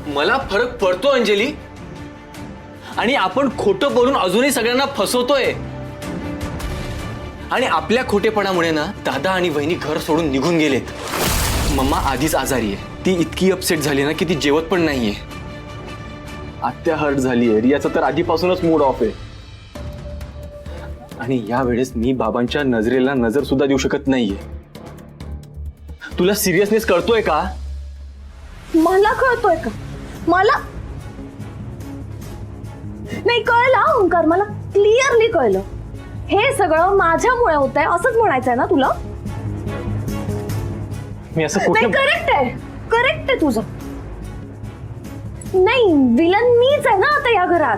मला फरक पडतो अंजली, आणि आपण खोटं बोलून अजूनही सगळ्यांना फसवतोय. आणि आपल्या खोटेपणामुळे ना दादा आणि वहिनी घर सोडून निघून गेलेत. मम्मा आधीच आजारी आहे, ती इतकी अपसेट झाली ना की ती जेवत पण नाहीये. आत्या हर्ट झालीये, रियाचा तर आधीपासूनच मूड ऑफ आहे. आणि या वेळेस मी बाबांच्या नजरेला नजर सुद्धा देऊ शकत नाहीये. तुला सिरियसनेस कळतोय का? मला कळतोय का? मला नाही कळलं ओंकार, मला क्लिअरली कळलं. हे सगळं माझ्यामुळे होतंय असंच म्हणायचंय ना तुला? मी असं नाही, करेक्ट आहे तुझं. नाही, विलन मीच आहे ना आता या घरात.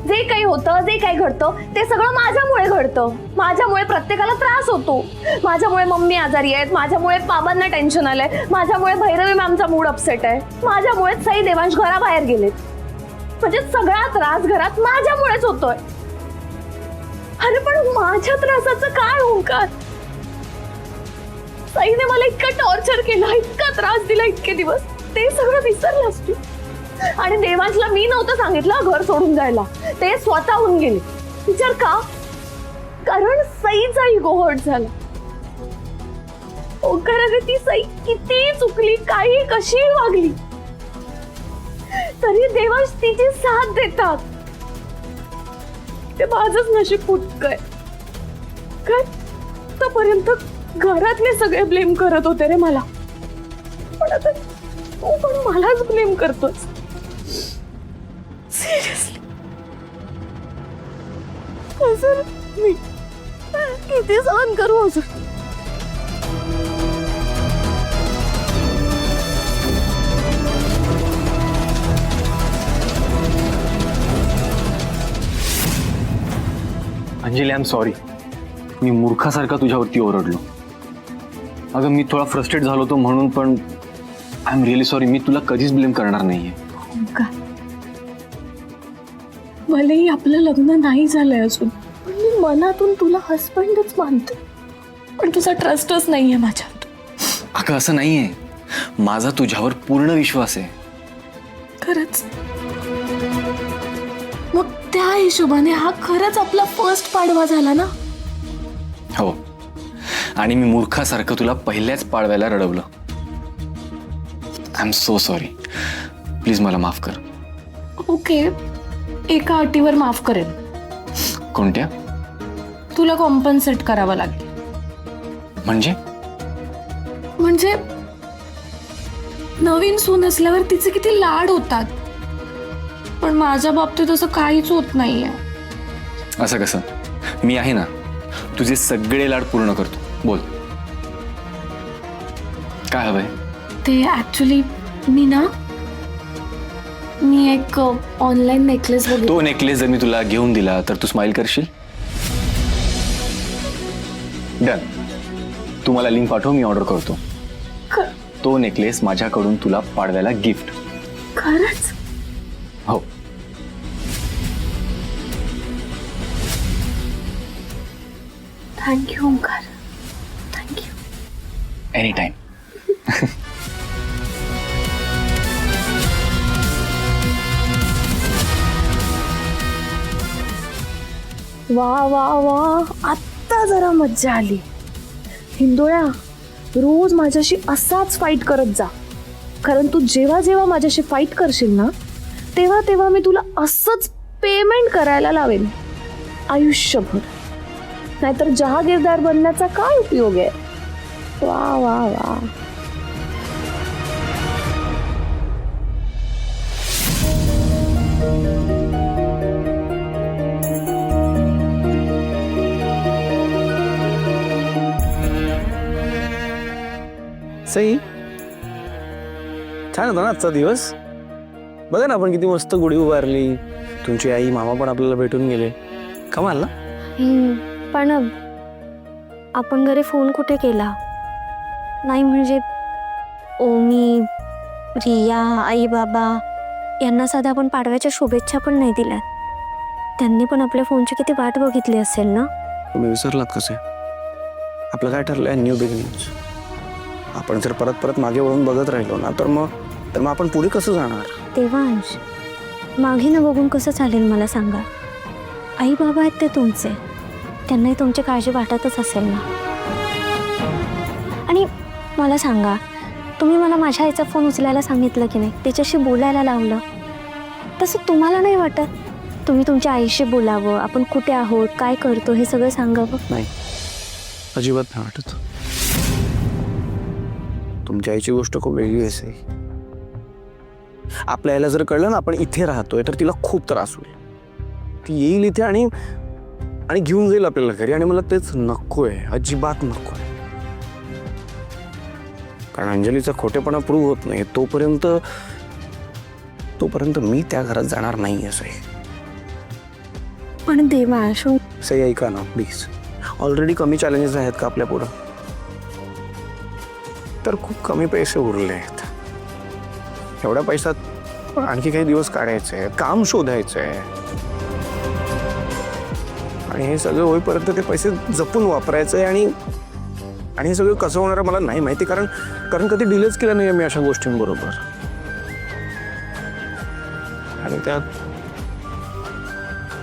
जे काही होतं, जे काही घडतं ते सगळं माझ्यामुळे घडतं. माझ्यामुळे प्रत्येकाला त्रास होतो. माझ्यामुळे मम्मी आजारी आहेत, माझ्यामुळे बाबांना टेन्शन आलंय, माझ्यामुळे भैरवी मॅमचा मूड अपसेट आहे, माझ्यामुळे सई देवांश घराबाहेर गेलेत. म्हणजे सगळा त्रास घरात माझ्यामुळेच होतोय. अरे पण माझ्या त्रासाचं काय ओंकार? सईने मला इतकं टॉर्चर केलं, इतका त्रास दिला इतके दिवस, ते सगळं विसरलास तू. आणि देवांशला मी नव्हतं सांगितलं घर सोडून जायला, ते स्वतःहून गेले. विचार का? कारण सईचा इगो हर्ट झाला. ओंकार अरे ती सई किती चुकली, काही कशी वागली तरी देवांश तिची साथ देतात. ते माझंच नशीब फुटकंय. काय आतापर्यंत घरातले सगळे ब्लेम करत होते रे मला, पण आता तू पण मलाच ब्लेम करतोस. सिरियसली अजून मी किती सहन करू अजून? Anjali, I am sorry. मी मूर्खासारखा तुझ्यावरती ओरडलो. अगं मी थोडा फ्रस्ट्रेट झालो होतो म्हणून, पण आय एम रिअली सॉरी. मी तुला कधीच ब्लेम करणार नाहीये. भलेही आपलं लग्न नाही झालंय अजून, पण मी मनातून तुला हस्बंडच मानते. पण तुझा ट्रस्टच नाहीये माझ्यावर. अगं असं नाहीये, माझा तुझ्यावर पूर्ण विश्वास आहे. खरंच? मग त्या हिशोबाने हा खरंच आपला फर्स्ट पाडवा झाला ना? हो, आणि मी मूर्खासारखं तुला पहिल्याच पाडव्याला रडवलं. I am so sorry. Please मला माफ कर. ओके, एका अटीवर माफ करेन. कोणत्या? तुला कॉम्पन्सेट करावं लागेल. म्हणजे नवीन सून असल्यावर तिचे किती लाड होतात, पण माझ्या बाबतीत असं काहीच होत नाहीये. असं कसं? मी आहे ना, तुझे सगळे लाड पूर्ण करतो. बोल, काय हवंय? ते ऍक्च्युली मी एक ऑनलाईन नेकलेस बघितला. तो नेकलेस जर मी तुला घेऊन दिला तर तू स्माइल करशील? डन. तू मला लिंक पाठव, मी ऑर्डर करतो. तो नेकलेस माझ्याकडून तुला पाडव्याला गिफ्ट. खरंच? हो. Thank you Omkar, thank you. Any time. वा वा वा, आत्ता जरा मज्जा आली. हिंदोळ्या, रोज माझ्याशी असाच फाईट करत जा. कारण तू जेव्हा जेव्हा माझ्याशी फाईट करशील ना, तेव्हा तेव्हा मी तुला असंच पेमेंट करायला लावेन आयुष्यभर. नाहीतर जहागीरदार बनण्याचा काय उपयोग आहे? वा वा वा. सई, छान होता ना आजचा दिवस. बघा ना, आपण किती मस्त गुढी उभारली. तुमची आई मामा पण आपल्याला भेटून गेले. कमाल ना? पण आपण घरी फोन कुठे केला नाही? म्हणजे ओमी, रिया, आई बाबा यांना साध्या आपण पाडव्याच्या शुभेच्छा पण नाही दिल्या. त्यांनी पण आपल्या फोनची किती वाट बघितली असेल ना? तुम्ही विसरलात कसे? आपलं काय ठरलंय? New beginning. आपण जर परत परत मागे वळून बघत राहिलो ना, तर मग तर मग आपण पुढे कसं जाणार? देवांश, मागे न बघून कसं चालेल मला सांगा. आई बाबा आहेत ते तुमचे, त्यांनाही तुमची काळजी वाटतच असेल ना. आणि मला सांगा, तुम्ही मला माझ्या आईचा फोन उचलायला सांगितलं की नाही, त्याच्याशी बोलायला लावलं, तसं तुम्हाला नाही वाटत तुम्ही तुमच्या आईशी बोलावं, आपण कुठे आहोत, काय करतो हे सगळं सांगावं? नाही, अजिबात नाही वाटत. तुमच्या आईची गोष्ट खूप वेगळी आहे. आपल्या आईला जर कळलं ना आपण इथे राहतोय तर तिला खूप त्रास होईल. ती येईल इथे आणि घेऊन जाईल आपल्याला घरी, आणि मला तेच नकोय, अजिबात नकोय. कारण अंजलीचा खोटेपणा प्रूव्ह होत नाही तोपर्यंत मी त्या घरात जाणार नाही. असं आहे. पण देवांश, सही ऐका ना प्लीज. ऑलरेडी कमी चॅलेंजेस आहेत का आपल्या पुढं? तर खूप कमी पैसे उरले आहेत. एवढ्या पैशात आणखी काही दिवस काढायचे आहेत, काम शोधायचं आहे, आणि हे सगळं होईपर्यंत ते पैसे जपून वापरायचं आहे. आणि हे सगळं कसं होणार मला नाही माहिती, कारण कधी डीलच केलं नाही मी अशा गोष्टींबरोबर. आणि त्यात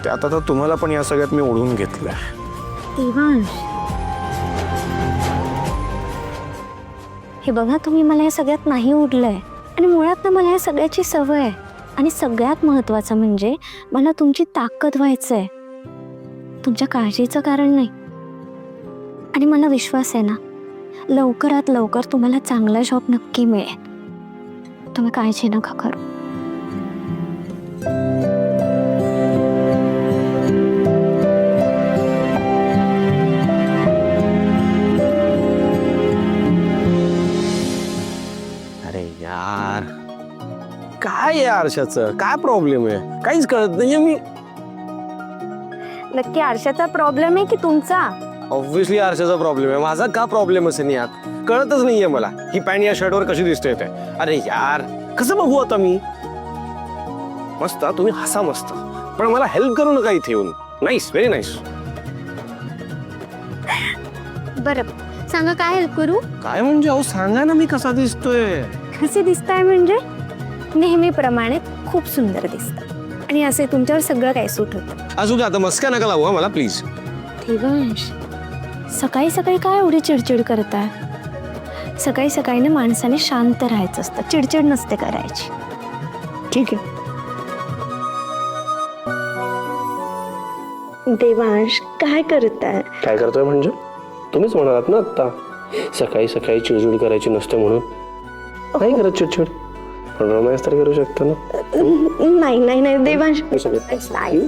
आता तुम्हाला पण या सगळ्यात मी ओढून घेतलंय. देवांश, हे बघा, तुम्ही मला या सगळ्यात नाही उडलंय, आणि मुळात ना मला या सगळ्याची सवय आहे. आणि सगळ्यात महत्त्वाचं म्हणजे मला तुमची ताकद व्हायचं आहे, तुमच्या काळजीचं कारण नाही. आणि मला विश्वास आहे ना, लवकरात लवकर तुम्हाला चांगला जॉब नक्की मिळेल. तुम्ही काळजी नका करू. अरे यार, काय आहे आरशाचं? काय प्रॉब्लेम आहे? काहीच कळत नाही. मी नक्की आरशाचा प्रॉब्लेम आहे की तुमचा? ऑब्व्हियसली आरशाचा प्रॉब्लेम आहे. माझा का प्रॉब्लेम असेल यात? कळतच नाहीये मला. ही पॅन्ट या शर्टवर कशी दिसते ते. अरे यार, कसं बघू आता मी? मस्त, तुम्ही हसा मस्त, पण मला हेल्प करू नका इथे येऊन. Nice, very nice. बरं, सांगा काय हेल्प करू? काय म्हणजे? अहो सांगा ना, मी कसा दिसतोय? कसे दिसताय म्हणजे? नेहमीप्रमाणे खूप सुंदर दिसतं, आणि असे तुमच्यावर सगळं काय सूट होतं. अजून आता मस्का नका लावू मला प्लीज. देवांश, सकाळी सकाळी काय एवढी चिडचिड करताय? सकाळी सकाळी ना माणसाने शांत राहायचं असतं, चिडचिड नसते करायची. ठीक आहे. देवांश, काय करताय? काय करतोय म्हणजे? तुम्हीच म्हणालात ना आता, सकाळी सकाळी चिडचिड करायची नसते म्हणून. नाही करत चिडचिड, पण रोमॅन्स तर करू शकतो ना. नाही नाही नाही देवांश, नाही.